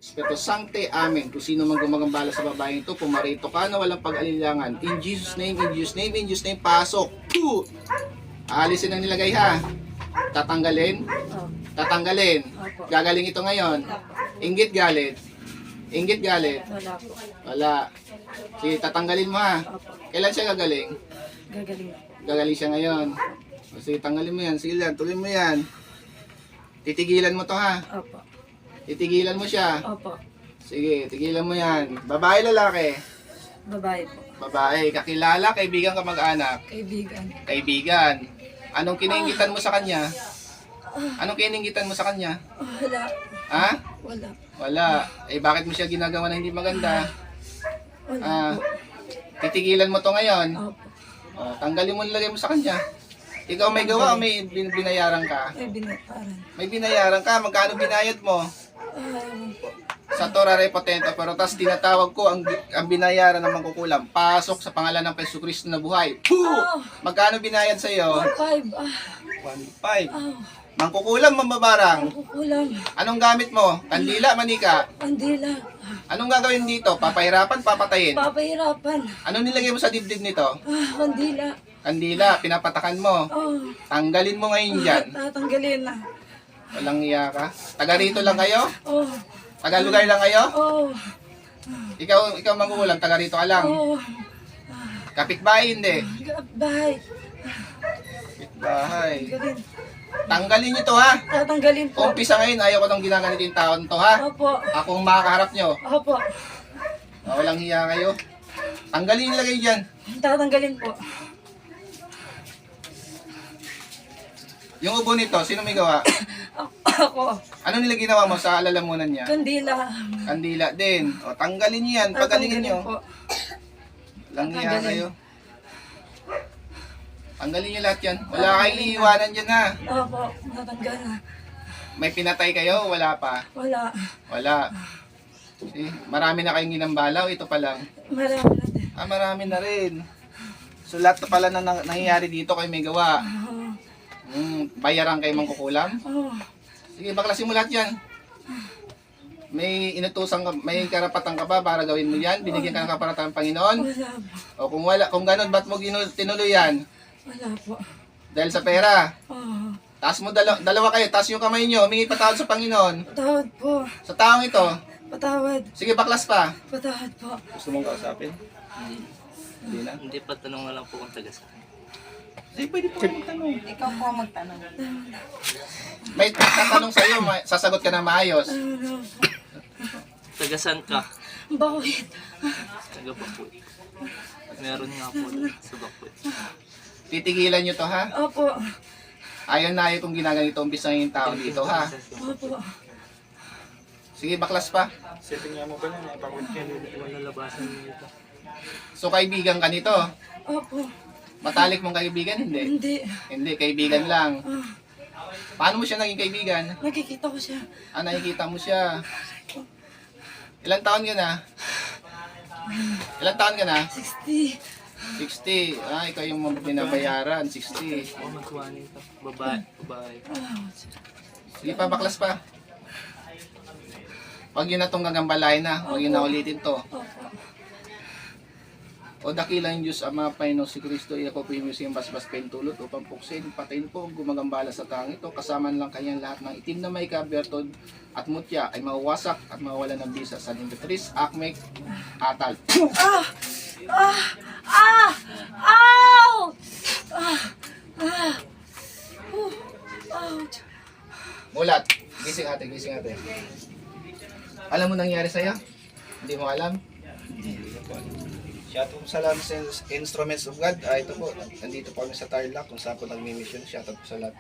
Espiritu Sancte, Amen. Kung sino man gumagambala sa babaeng ito, pumarito ka na walang pag-alilangan. In Jesus' name, in Jesus' name, in Jesus' name, pasok. Puh! Aalisin ang nilagay ha. Tatanggalin. Opo. Tatanggalin. Opo. Gagaling ito ngayon. Inggit galit. Inggit galit. Wala po. Wala. Sige, tatanggalin mo ha. Opo. Kailan siya gagaling? Gagaling. Gagaling siya ngayon. O, sige, tanggalin mo yan. Sige lang, tuloy mo yan. Titigilan mo to ha. Opo. Titigilan mo siya. Opo. Sige, tigilan mo yan. Babae, lalaki? Babae po. Babae. Kakilala, kaibigan, kamag-anak? Kaibigan. Kaibigan. Anong kiningitan mo sa kanya? Anong kiningitan mo sa kanya? Wala. Ha? Wala. Wala. Eh, bakit mo siya ginagawa na hindi maganda? Wala Ah, po. titigilan mo to ngayon. Opo. Oh, tanggalin mo nilagay mo sa kanya. Ikaw may gawa o may binayaran ka? May binataran. May binayaran ka. Magkano binayad mo? Ewan po. Sa Torah Repotento, pero tas tinatawag ko ang binayaran ng mangkukulam. Pasok sa pangalan ng Peso Kristo na buhay. Puh! Magkano binayad sa iyo? 1.5. 1.5. Ah. Mangkukulam, mambabarang. Ang kukulang. Anong gamit mo? Kandila, manika. Kandila. Anong gagawin dito? Papahirapan, papatayin. Papahirapan. Anong nilagay mo sa dibdib nito? Kandila. Kandila, pinapatakan mo. Oh. Tanggalin mo ngayon dyan. Tatanggalin na. Walang iya ka. Taga rito lang kayo? Oh. Taga lugar lang kayo? Oh. Ikaw mangkukulam, taga rito ka lang. Oh. Kapitbahay, hindi. Bye. Kapitbahay. Tanggalin. Tanggalin nyo to ha. Tatanggalin po. Umpisa ngayon, ayaw ko nang ginaganito yung taon to ha. Opo. Ako ang makakaharap nyo. Opo. Walang hiya kayo. Tanggalin nyo lagay dyan. Tatanggalin po. Yung ubo nito, sino may gawa? Ako. Ano nila ginawa mo sa alalamunan niya? Kandila. Kandila din. O, tanggalin nyo yan. Pagalingin nyo. po. Walang hiya Tanggalin. kayo. Tanggalin nyo lahat yan. Wala kayong iiwanan dyan ha. Opo. Natanggal na. May pinatay kayo? Wala pa. Wala. Wala. See, marami na kayong ginambalaw. Ito pa lang. Marami na din. Marami na rin. So lahat pala na nangyayari dito kayo may gawa. Bayaran kayo mangkukulam. Oh. Sige, baklasin mo lahat yan. May inutusan ka, may karapatan ka ba para gawin mo yan? Binigyan ka ng kaparatan ng Panginoon? Wala po. O kung wala, kung ganun, ba't mo tinuloy yan? Wala po. Dahil sa pera. Oh. Taas mo dalawa kayo, taas yung kamay nyo, humingi patawad sa Panginoon. Patawad po. Sa taong ito. Patawad. Sige, baklas pa. Patawad po. Gusto mong kausapin? Hindi na. Hindi pa tanong na lang po kung taga saan. Sige, pwede po kayong tanong. Ikaw po ang magtanong. May tatanong sa'yo, sasagot ka na maayos. Ano po? Taga saan ka? Bakit? Taga Bakwit. Meron nga po sa Bakwit. Titigilan nyo to ha. Opo. Ayaw na ayaw kung ginaganito umpisa yung tao dito ha. Opo. Sige, baklas pa. Wala labasan nito. So, kaibigan ka nito. Opo. Matalik mong kaibigan? Hindi. Hindi. Hindi, kaibigan lang. Ah, Paano mo siya naging kaibigan? nakikita ko siya. Nakikita mo siya. Ilang taon ka na? Ilang taon ka na? 60. 60. Ikaw yung binabayaran. 60. Ako magkuha nito. Babae. Babae. Ah, Sige pa, baklas pa. Huwag yun na itong gagambalain na. Huwag yun na ulitin to. opo. O dakilang Diyos Ama, Panginoon si Kristo, iya ko po yung musiyang basbas pentulot upang puksin, patayin po, gumagambala sa tanging ito, kasama lang kanyang lahat ng itim na may kabertod at mutya ay mawawasak at mawawala ng bisa sa Lingkatris, Akmek, Atal. Ah! Ah! Ah! Ow! Ah! Ah! Ouch! Mulat, gising ate, gising ate. Alam mo nangyari sa'yo? Hindi mo alam? Shout out po sa lahat sa Instruments of God. Ito po, nandito po kami sa Tarlac kung saan po nagmi-mission. Shout out po sa lahat.